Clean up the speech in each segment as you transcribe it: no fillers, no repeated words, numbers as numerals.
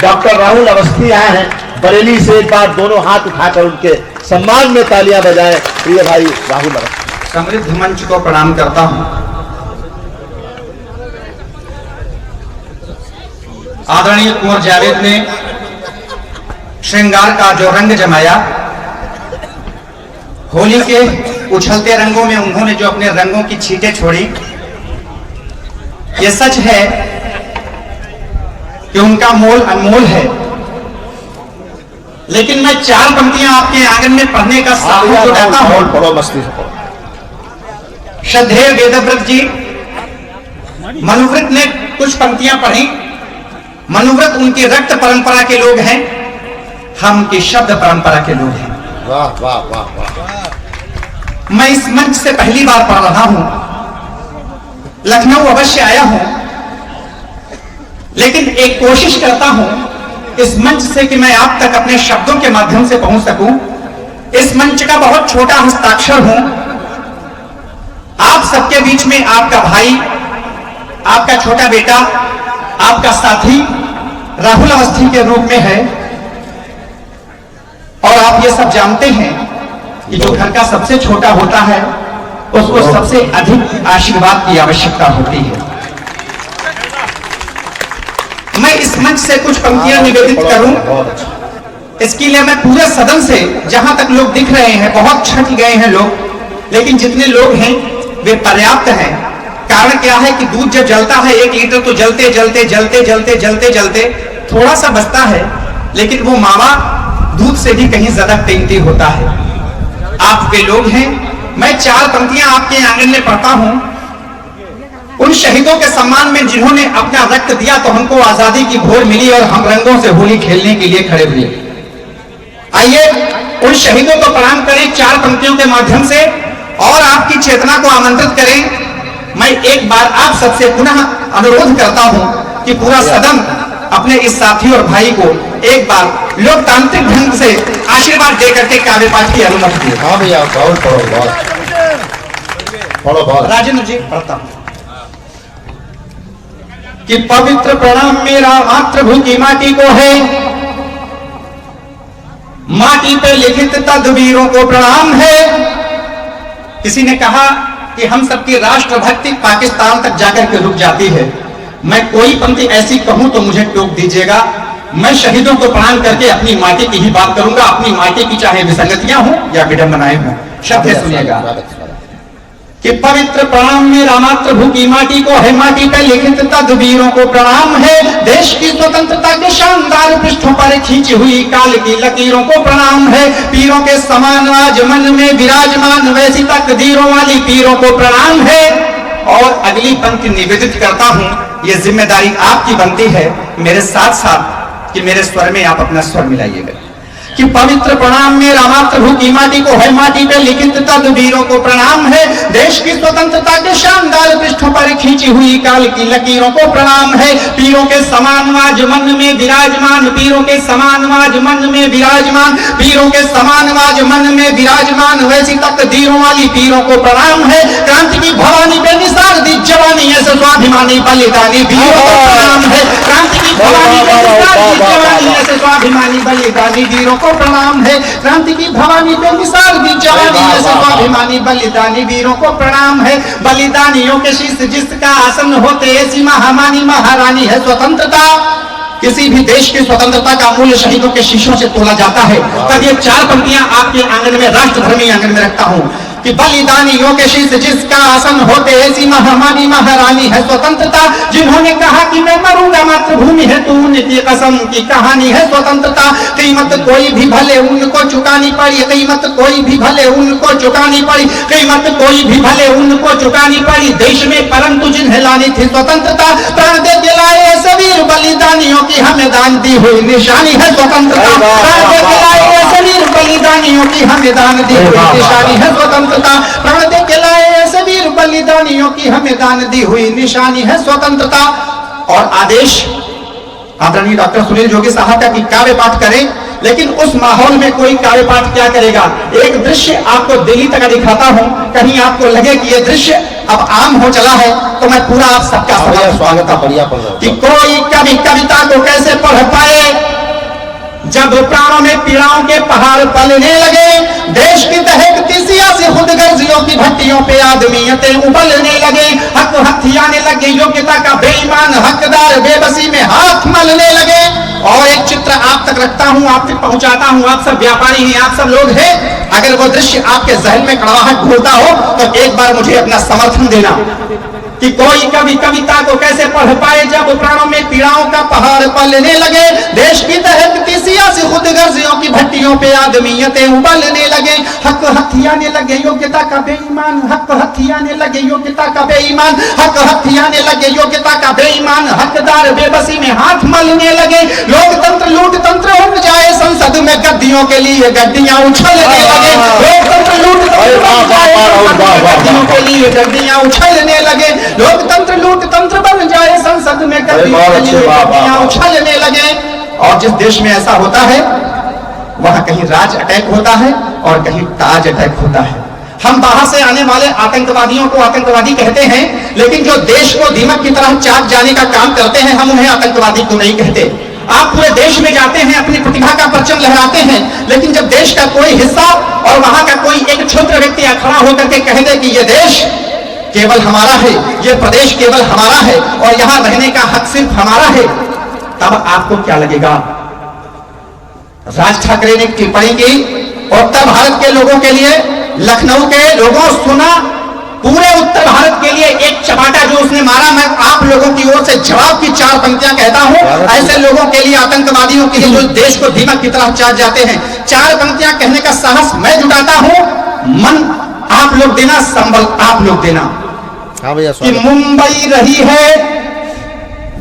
Doctor Rahul Awasthi आए हैं बरेली से। एक बार दोनों हाथ उठाकर उनके सम्मान में तालियां बजाएं। प्रिय भाई राहुल अवस्थी। समृद्ध मंच को प्रणाम करता हूं। आदरणीय कुंवर जावेद ने श्रृंगार का जो रंग जमाया, होली के उछलते रंगों में उन्होंने जो अपने रंगों की छींटें छोड़ी, ये सच है कि उनका मोल अनमोल है। लेकिन मैं 4 पंक्तियां आपके आंगन में पढ़ने का साहस उठाता हूं। पढ़ो, मस्ती से पढ़ो। श्रद्धेय वेदव्रत जी, मनुव्रत ने कुछ पंक्तियां पढ़ी। मनुव्रत उनकी रक्त परंपरा के लोग हैं, हम उनकी शब्द परंपरा के लोग हैं। वाह वाह वाह वाह। मैं इस मंच से पहली बार पढ़ रहा हूं, लखनऊ अवश्य आया हूं, लेकिन एक कोशिश करता हूं इस मंच से कि मैं आप तक अपने शब्दों के माध्यम से पहुंच सकूं। इस मंच का बहुत छोटा हस्ताक्षर हूं। आप सबके बीच में आपका भाई, आपका छोटा बेटा, आपका साथी राहुल अवस्थी के रूप में है। और आप ये सब जानते हैं कि जो घर का सबसे छोटा होता है उसको सबसे अधिक आशीर्वाद की आवश्यकता होती है। मैं इस मंच से कुछ पंक्तियां निवेदित करूं, इसके लिए मैं पूरे सदन से, जहां तक लोग दिख रहे हैं, बहुत छट गए हैं लोग, लेकिन जितने लोग हैं वे पर्याप्त हैं। कारण क्या है कि दूध जब जलता है 1 लीटर तो जलते जलते जलते जलते जलते जलते थोड़ा सा बचता है, लेकिन वो मावा दूध से भी कहीं ज्यादा कीमती होता है। आप वे लोग हैं। मैं 4 पंक्तियां आपके आंगन में पढ़ता हूं। उन शहीदों के सम्मान में जिन्होंने अपना रक्त दिया तो हमको आजादी की भोर मिली और हम रंगों से होली खेलने के लिए खड़े हुए। आइए उन शहीदों को प्रणाम करें 4 पंक्तियों के माध्यम से और आपकी चेतना को आमंत्रित करें। मैं एक बार आप सबसे पुनः अनुरोध करता हूं कि पूरा सदन अपने इस साथी और भाई को एक बार लोकतांत्रिक ढंग से आशीर्वाद देकर के काव्य पाठ की अनुमति दी। हाँ भैया, बहुत पढ़ो बहुत। राजेंद्र जी पढ़ता हूं कि पवित्र प्रणाम मेरा मातृभू की माटी को है, माटी पे लिखित तदवीरों को प्रणाम है। किसी ने कहा कि हम सबकी राष्ट्रभक्ति पाकिस्तान तक जाकर के रुक जाती है। मैं कोई पंक्ति ऐसी कहूं तो मुझे टोक दीजिएगा। मैं शहीदों को प्रणाम करके अपनी माटी की ही बात करूंगा, अपनी माटी की चाहे विसंगतियां हों या विडंबनाएं हों। शब्द सुनिएगा कि पवित्र प्रणाम मेरा मातृभू की माटी को है, माटी पर लिखित तदवीरों को प्रणाम है। देश की स्वतंत्रता के शानदार पृष्ठों पर खींची हुई काल की लकीरों को प्रणाम है। पीरों के समान आज मन में विराजमान वैसी तकदीरों वाली पीरों को प्रणाम है। और अगली पंक्ति निवेदित करता हूं, यह जिम्मेदारी आपकी बनती है मेरे साथ साथ कि मेरे स्वर में आप अपना स्वर मिलाइएगा कि पवित्र प्रणाम मेरा मातृभू की माटी को है, माटी पे लिखित तदवीरों को प्रणाम है। देश की स्वतंत्रता के शानदार पृष्ठों पर खींची हुई काल की लकीरों को प्रणाम है। पीरों के समान आज मन में विराजमान, पीरों के समान आज मन में विराजमान, पीरों के समान आज मन में विराजमान वैसी तकदीरों वाली पीरों को प्रणाम है। क्रांति की भवानी पे निसार दी जवानी ऐसे स्वाभिमानी बलिदानी वीरों को प्रणाम है। क्रांति की भवानी पे निसार दी जवानी ऐसे स्वाभिमानी बलिदानी वीरों को प्रणाम है। क्रांति की भवानी पे मिसाल दी जवानी ऐसे स्वाभिमानी बलिदानी वीरों को प्रणाम है। बलिदानियों के शीश जिसका आसन होते ऐसी महामानी महारानी है स्वतंत्रता। किसी भी देश की स्वतंत्रता का मूल्य शहीदों के शीशों से तोला जाता है। तब ये 4 पंक्तियां आपके आंगन में, राष्ट्रधर्मी आंगन में रखता हूं कि बलिदानियों के शीश जिसका आसन होते ऐसी महामानी महारानी है स्वतंत्रता। जिन्होंने कहा कि मैं मरूंगा मातृभूमि है तू, उनकी कसम की कहानी है स्वतंत्रता। कीमत कोई भी भले उनको चुकानी पड़ी, कीमत कोई भी भले उनको चुकानी पड़ी, कीमत कोई भी भले उनको चुकानी पड़ी देश में, परंतु जिन्हें लानी थी स्वतंत्रता। प्राण दे दिलाए ऐसे वीर बलिदानियों की हमें दान दी हुई निशानी है स्वतंत्रता। प्राण दे दिलाए ऐसे वीर बलिदानियों की हमें दान दी हुई निशानी है स्वतंत्रता। प्राण दे के लाए ऐसे वीर बलिदानियों की हमें दान दी हुई निशानी है स्वतंत्रता। और आदेश आदरणीय डॉक्टर सुनील जोगी साहब का कि काव्य पाठ करें, लेकिन उस माहौल में कोई काव्य पाठ क्या करेगा। एक दृश्य आपको दिल्ली तक दिखाता हूं, कहीं आपको लगे कि यह दृश्य अब आम हो चला है तो मैं पूरा आप सबका स्वागत बढ़िया कि कोई कवि कविता को कैसे पढ़ पाए, जब प्राणों में पीड़ाओं के पहाड़ पलने लगे, देश की दहकती सियासी खुदगर्जियों की भट्टियों पे आदमियतें उबलने लगे, हक हथियाने लगे, योग्यता का बेईमान हकदार बेबसी में हाथ मलने लगे। और एक चित्र आप तक रखता हूं, आप तक पहुंचाता हूं, आप सब व्यापारी हैं, आप सब लोग हैं, अगर वो दृश्य आपके जहन में कड़वाहट घोलता हो तो एक बार मुझे अपना समर्थन देना कि कोई कवि कविता को कैसे पढ़ पाए जब प्राणों में पीड़ाओं का पहाड़ पलने लगे, देश की दहकती सियासी खुदगर्जियों की भट्टियों पे आदमियतें उबलने लगे, हक हथियाने लगे, योग्यता का बेईमान हक हथियाने लगे, योग्यता का बेईमान हक हथियाने लगे, योग्यता का बेईमान हकदार बेबसी में हाथ मलने लगे, लोकतंत्र लूट तंत्र उठ जाए, संसद में गद्दियों के लिए गड्डियां उछलने लगे, लोकतंत्र लूट तंत्र उठ जाए, गद्दियों के लिए गड्डियां उछलने लगे, लोकतंत्र लूट तंत्र बन जाए, संसद में गड्डियां उछलने लगे। और जिस देश में ऐसा होता है वहां कहीं राज अटैक होता है और कहीं ताज अटैक होता है। हम बाहर से आने वाले आतंकवादियों को आतंकवादी कहते हैं, लेकिन जो देश को दीमक की तरह चाट जाने का काम करते हैं हम उन्हें आतंकवादी क्यों नहीं कहते। आप पूरे देश में जाते हैं, अपनी प्रतिभा का परचम लहराते हैं, लेकिन जब देश का कोई हिस्सा और वहां का कोई एक क्षुद्र व्यक्ति खड़ा होकर के कह दे कि यह देश केवल हमारा है, यह प्रदेश केवल हमारा है और यहां रहने का हक सिर्फ हमारा है, तब आपको क्या लगेगा। राज ठाकरे ने टिप्पणी की उत्तर भारत के लोगों के लिए, लखनऊ के लोगों सुना, पूरे उत्तर भारत के लिए एक चपाटा जो उसने मारा, मैं आप लोगों की ओर से जवाब की 4 पंक्तियां कहता हूं ऐसे लोगों के लिए, आतंकवादियों के लिए जो देश को दीमक की तरह चाट जाते हैं। 4 पंक्तियां कहने का साहस मैं जुटाता हूं, मन आप लोग देना, संबल आप लोग देना। हाँ भैया, कि मुंबई रही है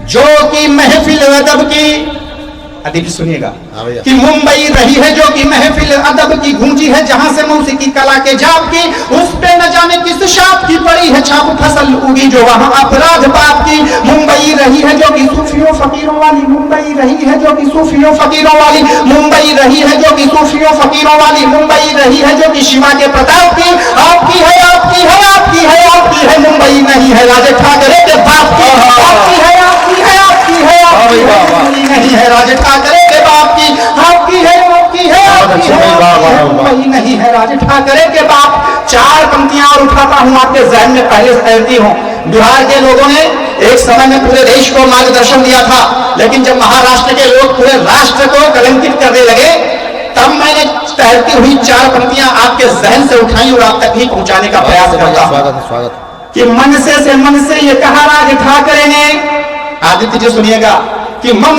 जो कि महफिल अदब की, अदब सुनिएगा, कि मुंबई रही है जो कि महफिल अदब की गूंजी है, जहां से मौसीकी कला के जाप की, उस पे न जाने किस शाप की पड़ी है छाप, फसल उगी जो वहां अपराध पाप की। मुंबई रही है जो कि सूफियों फकीरों वाली, मुंबई रही है जो कि सूफियों फकीरों वाली, मुंबई रही है जो कि सूफियों फकीरों वाली, मुंबई रही है जो कि शिवा के प्रताप की। आपकी है आपकी है आपकी है आपकी है, मुंबई नहीं है राज ठाकरे के बाप की। आपकी है आपकी है आपकी है आपकी है, मुंबई नहीं है राज ठाकरे के बाप की। आपकी है आपकी है आपकी है, मुंबई नहीं है राज ठाकरे के बाप। 4 पंक्तियां और उठाता हूं आपके जहन में पहले से तैरती हूं। बिहार के लोगों ने एक समय में पूरे देश को मार्गदर्शन दिया था, लेकिन जब महाराष्ट्र के लोग पूरे राष्ट्र को कलंकित करने लगे, तब मैंने तैरती हुई 4 पंक्तियां आपके जहन से उठाई और आप तक ही पहुंचाने का प्रयास करता हूं। कि मन से ये कहा राज ठाकरे ने, आदित्य जी सुनिएगा, कि मन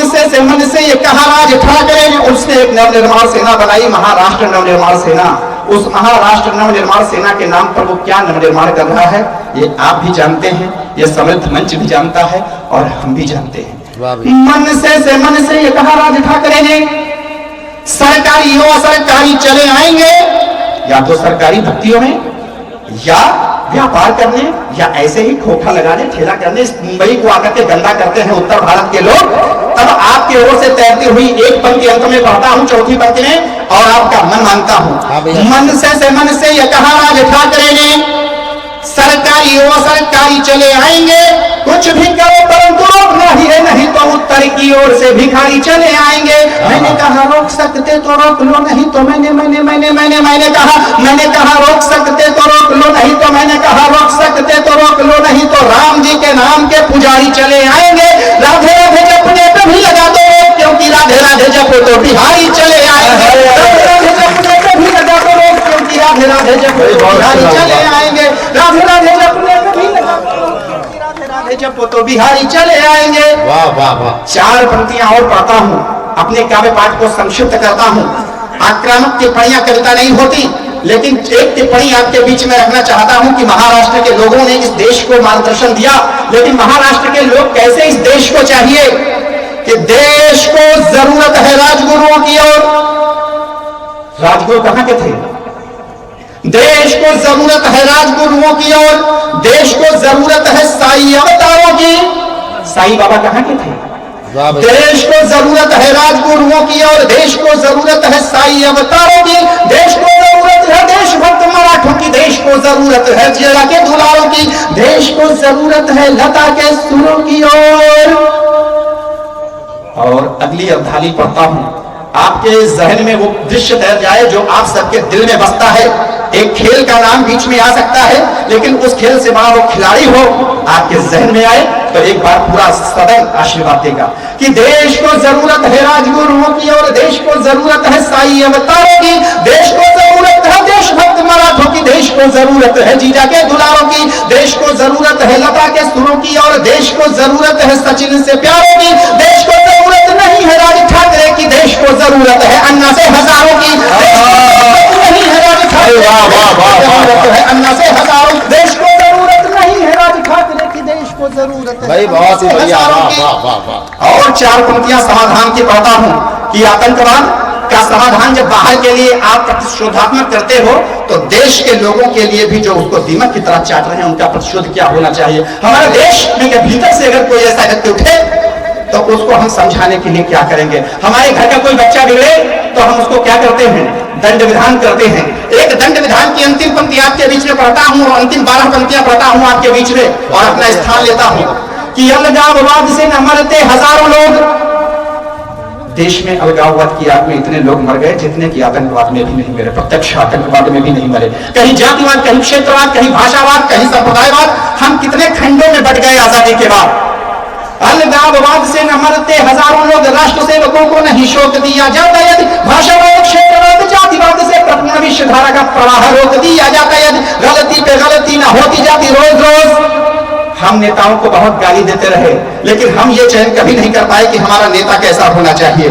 से ये कहा राज ठाकरे ने, उसने एक नवनिर्माण सेना बनाई, महाराष्ट्र नवनिर्माण सेना। उस महाराष्ट्र नवनिर्माण सेना के नाम पर वो क्या नवनिर्माण कर रहा है ये आप भी जानते हैं, ये समृद्ध मंच भी जानता है और हम भी जानते हैं। मन से ये कहा राज ठाकरे ने, सरकारी हो सरकारी चले आएंगे, या तो सरकारी भर्तियों में या व्यापार करने या ऐसे ही खोखा लगाने ठेला करने मुंबई को आकर के गंदा करते हैं उत्तर भारत के लोग। तब आपकी ओर से तैरती हुई एक पंक्ति अंत में पढ़ता हूं, चौथी पंक्ति में, और आपका मन मांगता हूं। मन से ये कहा राज ठाकरे ने, सरकारी हो सरकारी चले आएंगे, कुछ भी करो परंतु रोकना ही है, नहीं तो उत्तर की ओर से भिखारी चले आएंगे। मैंने कहा रोक सकते तो रोक लो, नहीं तो मैंने कहा रोक सकते तो रोक लो, नहीं तो मैंने कहा रोक सकते तो रोक लो, नहीं तो राम जी के नाम के पुजारी चले आएंगे। राधे राधे जपने पे भी लगा दो, क्योंकि राधे राधे जपो तो बिहारी चले आएंगे। राधे राधे जपने पे भी लगा दो, क्योंकि राधे राधे जपो तो बिहारी चले आएंगे। राधे राधे जपने पे भी लगा दो, राधे राधे जपो तो बिहारी चले आएंगे। वाह वाह वाह। 4 पंक्तियां और पढ़ता हूं, अपने काव्य पाठ को संक्षिप्त करता हूं। आक्रामक टिप्पणियां कविता नहीं होती, लेकिन एक टिप्पणी आपके बीच में रखना चाहता हूं कि महाराष्ट्र के लोगों ने इस देश को मार्गदर्शन दिया, लेकिन महाराष्ट्र के लोग कैसे इस देश को चाहिए कि देश को जरूरत है राजगुरुओं की ओर। राजगुरु कहां के थे? देश को जरूरत है राजगुरुओं की ओर, देश को जरूरत है साई अवतारों की। साई बाबा कहां के थे? देश को जरूरत है राजगुरुओं की और देश को जरूरत है साई अवतारों की। देश को जरूरत है देशभक्त मराठों की, देश को जरूरत है जिया के दुलारों की, देश को जरूरत है लता के सुरों की और अगली अवधाली पढ़ता हूं। आपके जहन में वो दृश्य तैर जाए जो आप सबके दिल में बसता है। एक खेल का नाम बीच में आ सकता है, लेकिन उस खेल से बड़ा वो खिलाड़ी हो आपके जहन में आए तो एक बार पूरा सदन आशीर्वाद देगा कि देश को जरूरत है राजगुरुओं की और देश को जरूरत है साई अवतारों की, देश को जरूरत है देशभक्त मराठों की, देश को जरूरत है जीजा के दुलारों की, देश को जरूरत है लता के सुरों की और देश को जरूरत है सचिन से प्यारों की, देश को जरूरत नहीं है राज ठाकरे की, देश को जरूरत है अन्ना से हजारों की, नहीं है राज ठाकरे है अन्ना से हजारों, देश को जरूरत नहीं है राज ठाकरे की, देश को जरूरत है भाई बहुत ही बढ़िया, वाह वाह वाह। और 4 पंक्तियां समाधान की पढ़ता हूं कि आतंकवाद का समाधान जब बाहर के लिए आप प्रतिशोधात्मक करते हो तो देश के लोगों के लिए भी जो उसको दीमक की तरह चाट रहे हैं उनका प्रतिशोध क्या होना चाहिए। हमारे देश में के भीतर से अगर कोई ऐसा व्यक्ति उठे तो उसको हम समझाने के लिए क्या करेंगे। हमारे घर का कोई बच्चा बिगड़े तो हम उसको क्या करते हैं, दंड विधान करते हैं। एक दंड विधान की अंतिम पंक्ति आपके बीच में पढ़ता हूं और अंतिम 12 पंक्तियां पढ़ता हूं आपके बीच में और अपना स्थान लेता हूं कि अलगाववाद से न मरते हजारों लोग। देश में अलगाववाद की आग में इतने लोग मर गए जितने की आतंकवाद में भी नहीं मरे, प्रत्यक्ष आतंकवाद में भी नहीं मरे। कहीं जातिवाद, कहीं क्षेत्रवाद, कहीं भाषावाद, कहीं संप्रदायवाद, हम कितने खंडों में बट गए आजादी के बाद। अलगाववाद से न मरते हजारों लोग, राष्ट्र सेवकों को नहीं शोक दिया जाता यदि भाषावाद, क्षेत्रवाद, जातिवाद से प्रपूर्ण विश्वधारा का प्रवाह रोक दिया जाता यदि गलती पे गलती न होती जाती रोज रोज। हम नेताओं को बहुत गाली देते रहे लेकिन हम ये चयन कभी नहीं कर पाए कि हमारा नेता कैसा होना चाहिए।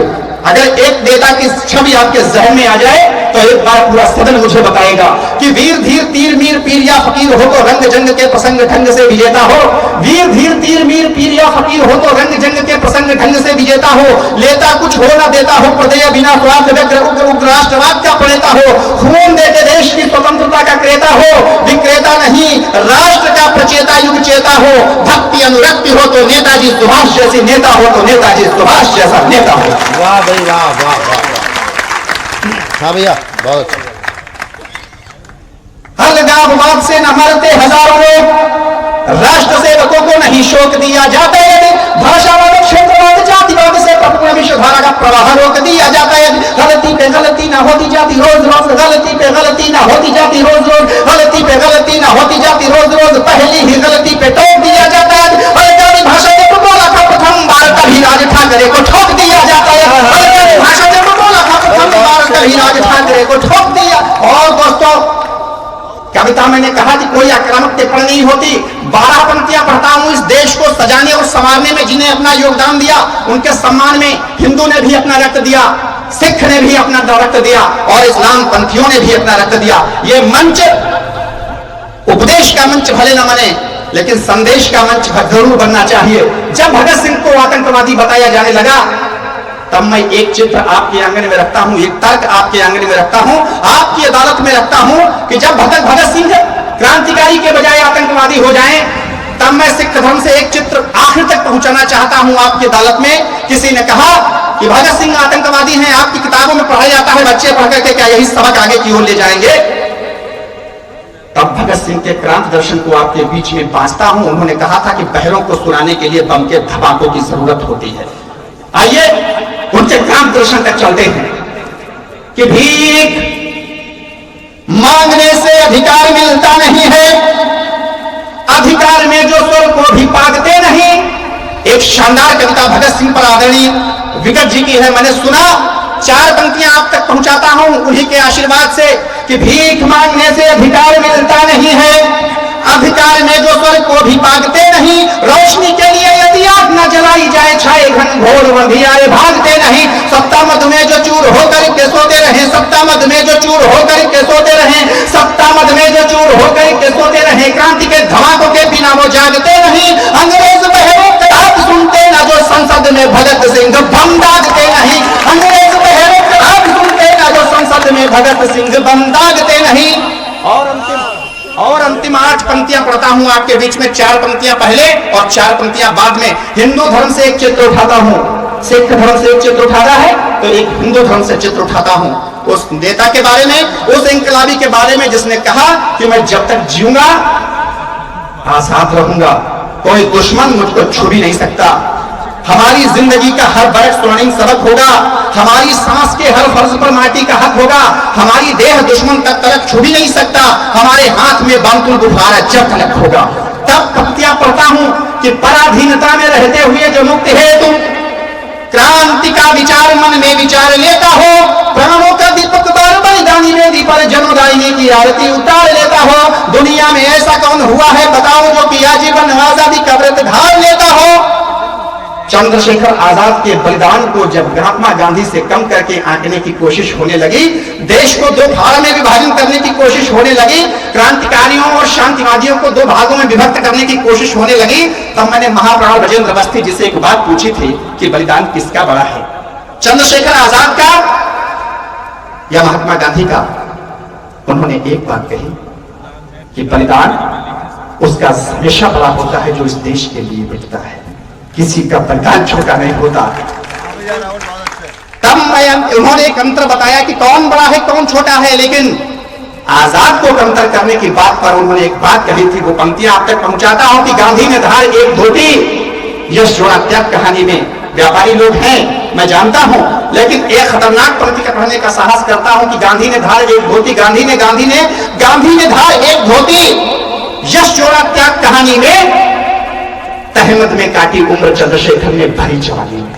अगर एक नेता की छवि आपके जहन में आ जाए तो एक बार पूरा सदन मुझे बताएगा कि वीर धीर तीर मीर पीर या फकीर हो तो रंग जंग के प्रसंग ढंग से विजेता हो, वीर धीर तीर मीर पीर या फकीर हो तो रंग जंग के प्रसंग ढंग से विजेता हो, लेता कुछ हो ना देता हो प्रदेय बिना स्वार्थ व्यग्र उग्र उग्र राष्ट्रवाद का प्रणेता हो, खून देके देश की स्वतंत्रता का क्रेता हो, विक्रेता नहीं राष्ट्र का प्रचेता युग चेता हो, भक्ति अनुरक्ति हो तो नेताजी सुभाष जैसी नेता हो तो नेताजी सुभाष जैसा नेता हो। वाह भाई वाह वाह वाह। हाँ भैया बहुत अच्छा। अलगाववाद से न मरते हजारों लोग, राष्ट्र सेवकों को नहीं शोक दिया जाता यदि भाषावाद, क्षेत्रवाद, जातिवाद से प्रपूर्ण विश्वधारा का प्रवाह रोक दिया जाता यदि गलती पे गलती ना होती जाती रोज रोज, गलती पे गलती ना होती जाती रोज रोज, गलती पे गलती ना होती जाती रोज रोज, पहली ही गलती पे टोक दिया जाता है। अलगावी भाषा जब बोला था प्रथम बार तभी राज ठाकरे को ठोक दिया जाता है। अलगावी भाषा जब बोला था प्रथम बार तभी राज ठाकरे को ठोक दिया। और दोस्तों कविता मैंने कहा कि कोई आक्रामक टिप्पणी नहीं होती। 12 पंक्तियां पढ़ता हूं इस देश को सजाने और संवारने में जिन्हें अपना योगदान दिया उनके सम्मान में हिंदू ने भी अपना रक्त दिया, सिख ने भी अपना रक्त दिया और इस्लाम पंथियों ने भी अपना रक्त दिया। ये मंच उपदेश का मंच भले न बने लेकिन संदेश का मंच जरूर बनना चाहिए। जब भगत सिंह को आतंकवादी बताया जाने लगा तब मैं एक चित्र आपके आंगन में रखता हूं, एक तर्क आपके आंगन में रखता हूं, आपकी अदालत में रखता हूं कि जब भगत सिंह क्रांतिकारी के बजाय आतंकवादी हो जाएं तब मैं सिख धर्म से एक चित्र आखिर तक पहुंचाना चाहता हूं आपकी अदालत में। किसी ने कहा कि भगत सिंह आतंकवादी हैं, आपकी किताबों में पढ़ाया जाता है, बच्चे पढ़ करके क्या यही सबक आगे की ओर ले जाएंगे? तब भगत सिंह के क्रांति दर्शन को आपके बीच में बांचता हूं। उन्होंने कहा था कि बहरों को सुनाने के लिए बम के धमाकों की जरूरत होती है। आइए उनके क्रांति दर्शन तक चलते हैं कि भीख मांगने से अधिकार मिलता नहीं है, अधिकार में जो स्वर को भी पागते नहीं। एक शानदार कविता भगत सिंह पर आदरणीय विगत जी की है, मैंने सुना। 4 पंक्तियां आप तक पहुंचाता हूं उन्हीं के आशीर्वाद से कि भीख मांगने से अधिकार मिलता नहीं है, अधिकार में जो स्वर को भी पागते नहीं। रोशनी के लिए यदि आग न जलाई जाए छाए घन घोर अंधियारे भागते नहीं। सत्ता मद में जो चूर होकर के सोते रहे, सत्ता मद में जो चूर होकर के सोते रहे, सत्ता मद में जो चूर होकर के सोते रहे, क्रांति के धमाकों के बिना वो जागते नहीं। अंग्रेज बहरों के आप सुनते ना जो संसद में भगत सिंह बम दागते नहीं, अंग्रेज बहरों के आप सुनते ना जो संसद में भगत सिंह बम दागते नहीं। और अंतिम 8 पंक्तियां पढ़ता हूं आपके बीच में, 4 पंक्तियां पहले और 4 पंक्तियां बाद में। हिंदू धर्म से एक चित्र उठाता हूं, सिख धर्म से एक चित्र उठाता है तो एक हिंदू धर्म से चित्र उठाता हूं उस नेता के बारे में, उस इंकलाबी के बारे में जिसने कहा कि मैं जब तक जीऊंगा आजाद रहूंगा, कोई दुश्मन मुझको छू भी नहीं सकता। हमारी जिंदगी का हर बैठ स्वर्णिम सबक होगा, हमारी सांस के हर फर्ज पर माटी का हक होगा, हमारी देह दुश्मन तक छू भी नहीं सकता, हमारे हाथ में बांतुल गुफारा जब तलक होगा। तब पंक्तियां पढ़ता हूं कि पराधीनता में रहते हुए जो मुक्त है तुम, क्रांति का विचार मन में विचार लेता हो, प्राणों का दीपक बार बलिदानी वेदी पर जन्मदायिनी की आरती उतार लेता हो। दुनिया में ऐसा कौन हुआ है बताओ जो कि आजीवन आजादी का व्रत धार लेता हो। चंद्रशेखर आजाद के बलिदान को जब महात्मा गांधी से कम करके आंकने की कोशिश होने लगी, देश को दो भाग में विभाजन करने की कोशिश होने लगी, क्रांतिकारियों और शांतिवादियों को दो भागों में विभक्त करने की कोशिश होने लगी, तब मैंने महाप्राण ब्रजेंद्र अवस्थी जी से एक बात पूछी थी कि बलिदान किसका बड़ा है, चंद्रशेखर आजाद का या महात्मा गांधी का? उन्होंने एक बात कही कि बलिदान उसका हमेशा बड़ा होता है जो इस देश के लिए मिटता है, किसी का बलिदान छोटा नहीं होता। तब उन्होंने एक अंतर बताया कि कौन बड़ा है कौन छोटा है, लेकिन आजाद को अंतर करने की बात पर उन्होंने एक बात कही थी, वो पंक्तियां आप तक पहुंचाता हूं कि गांधी ने धार एक धोती, यश जोड़ा त्याग कहानी में व्यापारी लोग हैं मैं जानता हूं, लेकिन एक खतरनाक पंक्ति का पढ़ने का साहस करता हूं कि गांधी ने धार एक धोती, गांधी ने धार एक धोती, यश जोड़ा त्याग कहानी में, तहमत में काटी उम्र चंद्रशेखर ने भरी जवानी में।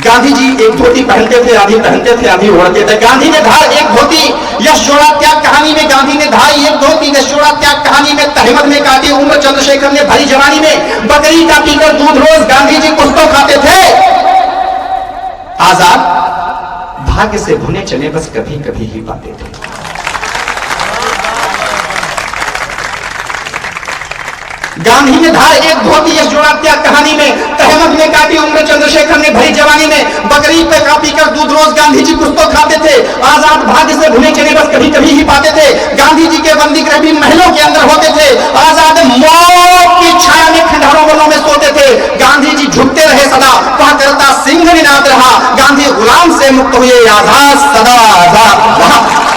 गांधी जी एक धोती पहनते थे, आधी पहनते थे, आधी ओढ़ते थे। गांधी ने धार एक धोती, यश जोड़ा त्याग कहानी में, गांधी ने धार एक धोती, यश जोड़ा त्याग कहानी में, तहमत में काटी उम्र चंद्रशेखर ने भरी जवानी में। बकरी का पीकर दूध रोज गांधी जी कुछ तो खाते थे। आजाद भाग्य से भुने चने बस कभी कभी ही पाते थे। गांधी ने धार एक धोती, यश जोड़ा त्याग कहानी में, तहमत में काटी उम्र चंद्रशेखर ने भरी जवानी में। बकरी पे कापी कर दूध रोज गांधी जी कुछ तो खाते थे। आजाद भाग्य से भुने चने बस कभी कभी ही पाते थे। गांधी जी के बंदी गृह भी महलों के अंदर होते थे। आजाद मौत की छाया में खंडहरों वनों में सोते थे। गांधी जी झुकते रहे सदा, वह करता सिंह निनाद रहा। गांधी गुलाम से मुक्त हुए, आजाद सदा आजाद रहा।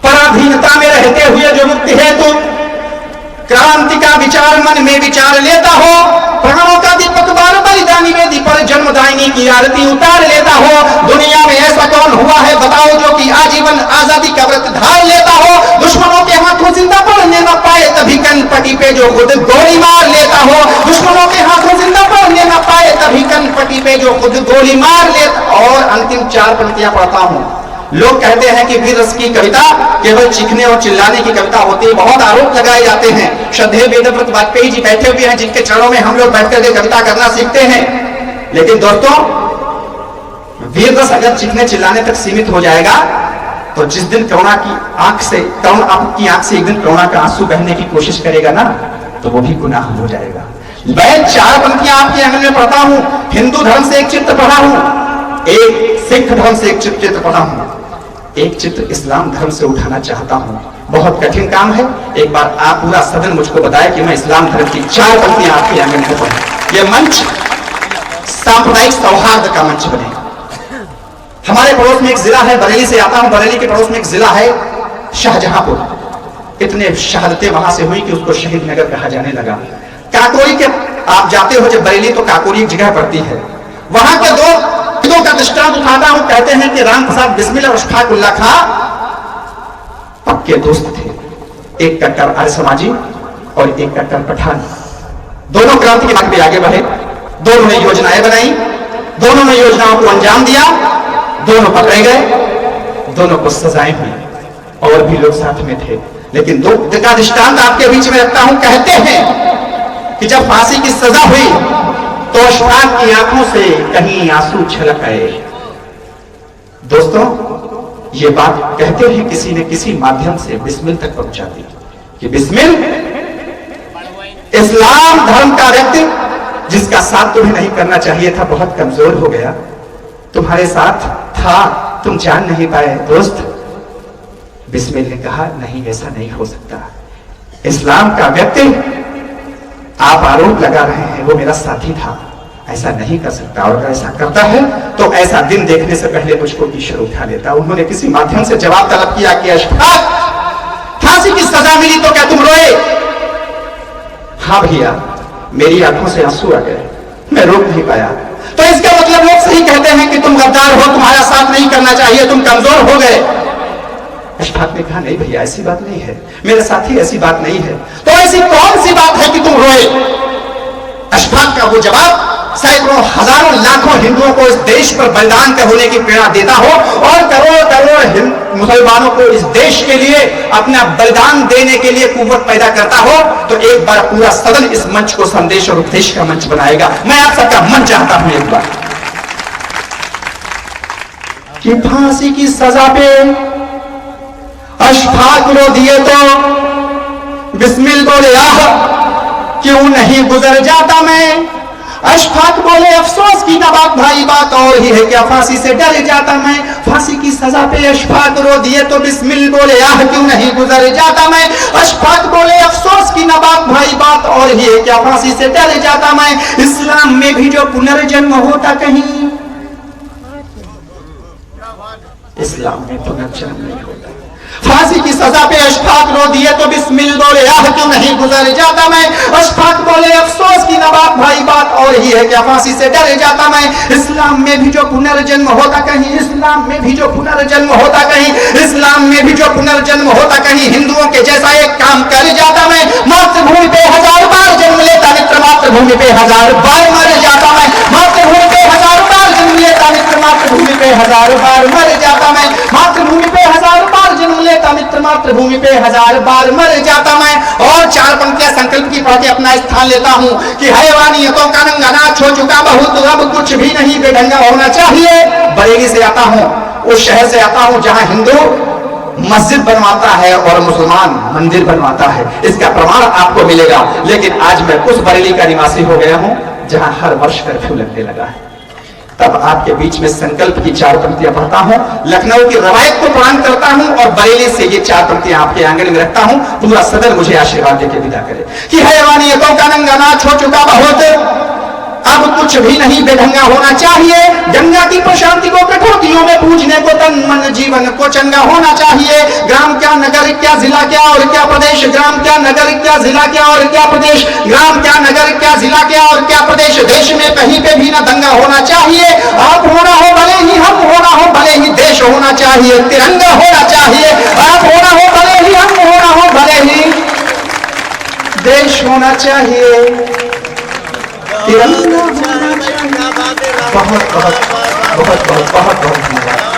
पराधीनता में रहते हुए जो मुक्ति है तुम, क्रांति का विचार मन में विचार लेता हो, प्राणों का दीपक बार बलिदानी वेदी पर जन्मदायिनी की आरती उतार लेता हो। दुनिया में ऐसा कौन हुआ है बताओ जो कि आजीवन आजादी का व्रत धार लेता हो। दुश्मनों के हाथों जिंदा पड़ने न पाए तभी कनपटी पे जो खुद गोली मार लेता हो। दुश्मनों के हाथों जिंदा पड़ने न पाए तभी कनपटी पे जो खुद गोली मार लेता। और अंतिम चार पंक्तियां पढ़ता हूं। लोग कहते हैं कि वीर रस की कविता केवल चीखने और चिल्लाने की कविता होती है, बहुत आरोप लगाए जाते हैं। श्रद्धेय वेदव्रत वाजपेयी जी बैठे हुए हैं जिनके चरणों में हम लोग बैठ करके कविता करना सीखते हैं। लेकिन दोस्तों, वीर रस अगर चीखने चिल्लाने तक सीमित हो जाएगा तो जिस दिन करुणा की आंख से एक दिन करुणा का आंसू बहने की कोशिश करेगा ना, तो वो भी गुनाह हो जाएगा। मैं चार पंक्तियां आपके आंगन में पढ़ता हूं। हिंदू धर्म से एक चित्र पढ़ा हूं, एक सिख धर्म से एक चित्र पढ़ा हूं, एक चित्र इस्लाम धर्म से उठाना चाहता हूं। बहुत कठिन काम है। एक बार आप पूरा सदन मुझको बताए कि मैं इस्लाम धर्म की चार पंक्तियां आपके आंगन में पढ़ूं। यह मंच सांप्रदायिक सौहार्द का मंच बने। हमारे पड़ोस में एक जिला है, बरेली से आता हूं, बरेली के पड़ोस में एक जिला है शाहजहांपुर। इतने शहादतें वहां से हुई कि उसको शहीद नगर कहा जाने लगा। काकोरी के आप जाते हो जब बरेली, तो काकोरी एक जगह पड़ती है, वहां के दो का दृष्टांत उठाता हूं। कहते हैं कि राम प्रसाद बिस्मिल और अशफाकुल्ला खां पक्के दोस्त थे। एक कट्टर आर्य समाजी और एक कट्टर पठान। दोनों क्रांति के मार्ग पे आगे बढ़े, दोनों ने योजनाएं बनाई, दोनों ने योजनाओं को अंजाम दिया, दोनों पकड़े गए, दोनों को सजाएं हुई और भी लोग साथ में थे। लेकिन दो का दृष्टांत आपके बीच में रखता हूं। कहते हैं कि जब फांसी की सजा हुई तो अशफाक की आंखों से कहीं आंसू छलक आए। दोस्तों, ये बात कहते हैं किसी ने किसी माध्यम से बिस्मिल तक पहुंचा दी कि बिस्मिल इस्लाम धर्म का व्यक्ति जिसका साथ तुम्हें नहीं करना चाहिए था, बहुत कमजोर हो गया, तुम्हारे साथ था, तुम जान नहीं पाए। दोस्त, बिस्मिल ने कहा नहीं, ऐसा नहीं हो सकता। इस्लाम का व्यक्ति आप आरोप लगा रहे हैं, वो मेरा साथी था, ऐसा नहीं कर सकता, और अगर ऐसा करता है तो ऐसा दिन देखने से पहले मुझको ईश्वर उठा लेता। उन्होंने किसी माध्यम से जवाब तलब किया कि अशफाक, फांसी की सजा मिली तो क्या तुम रोए? हाँ भैया, मेरी आंखों से आंसू आ गए, मैं रोक नहीं पाया। तो इसका मतलब लोग सही कहते हैं कि तुम गद्दार हो, तुम्हारा साथ नहीं करना चाहिए, तुम कमजोर हो गए। अशफाक ने कहा नहीं भैया, ऐसी बात नहीं है, मेरे साथी ऐसी बात नहीं है। तो ऐसी कौन सी बात है कि तुम रोए? अशफाक का वो जवाब सैकड़ों हजारों लाखों हिंदुओं को इस देश पर बलिदान के होने की प्रेरणा देता हो, और करोड़ करोड़ मुसलमानों को इस देश के लिए अपना बलिदान देने के लिए कुव्वत पैदा करता हो, तो एक बार पूरा सदन इस मंच को संदेश और उपदेश का मंच बनाएगा। मैं आप सबका मन चाहता हूं एक बार कि फांसी की सजा पे अशफाक रो दिए तो बिस्मिल बोले आह क्यों नहीं गुजर जाता मैं। अशफाक बोले अफसोस की ना बात भाई, बात और ही है क्या फांसी से डर जाता मैं। फांसी की सजा पे अशफाक रो दिए तो बिस्मिल बोले आह क्यों नहीं गुजर जाता मैं। अशफाक बोले अफसोस की ना बात भाई, बात और ही है क्या फांसी से डर जाता मैं। इस्लाम में भी जो पुनर्जन्म होता कहीं, इस्लाम में पुनर्जन्म नहीं होता। फांसी की सजा पे अशफाक रो दिए तो बिस्मिल बोले आह क्यों नहीं गुजर जाता मैं। अशफाक बोले अफसोस की ना बात भाई, बात और ही है क्या फांसी से डर जाता मैं। इस्लाम में भी जो पुनर्जन्म होता कहीं, इस्लाम में भी जो पुनर्जन्म होता कहीं, इस्लाम में भी जो पुनर्जन्म होता कहीं, हिंदुओं के जैसा एक काम कर जाता मैं। मातृभूमि पे 1000 बार जन्म लेता मित्र, मातृभूमि पे 1000 बार मर जाता मैं। मातृभूमि पे 1000 बार जन्म लेता मित्र, मातृभूमि पे 1000 बार मर जाता मैं। मातृभूमि पे 1000 बार जन्म लेता मित्र, मातृभूमि पे 1000 बार मर जाता मैं। और 4 पंक्तियां संकल्प की पढ़ के अपना स्थान लेता हूं कि हैवानियतों का नंगा नाच हो चुका बहुत, अब कुछ भी नहीं बेढंगा होना चाहिए। बरेली से आता हूं, उस शहर से आता हूं जहां हिंदू मस्जिद बनवाता है और मुसलमान मंदिर बनवाता है, इसका प्रमाण आपको मिलेगा। लेकिन आज मैं उस बरेली का निवासी हो गया हूं जहां हर वर्ष कर्फ्यू लगने लगा है। तब आपके बीच में संकल्प की 4 पंक्तियां पढ़ता हूं, लखनऊ की रवायत को प्रणाम करता हूं और बरेली से ये 4 पंक्तियां आपके आंगन में रखता हूं। पूरा सदन मुझे आशीर्वाद देकर विदा करे कि हैवानियतों का नंगा नाच हो चुका बहुत, अब कुछ भी नहीं बेढंगा होना चाहिए। गंगा की प्रशांति को कठौतियों में पूजने को तन मन जीवन को चंगा होना चाहिए। ग्राम क्या नगर क्या जिला क्या और क्या प्रदेश, ग्राम क्या नगर क्या जिला क्या और क्या प्रदेश, ग्राम क्या नगर क्या जिला क्या और क्या प्रदेश, देश में कहीं पे भी ना दंगा होना चाहिए। आप होना हो भले ही, हम होना हो भले ही, देश होना चाहिए, तिरंगा होना चाहिए। आप होना हो भले ही, हम होना हो भले ही, देश होना चाहिए, तिरंगा होना चाहिए। बहुत बहुत बहुत बहुत बहुत बहुत धन्यवाद।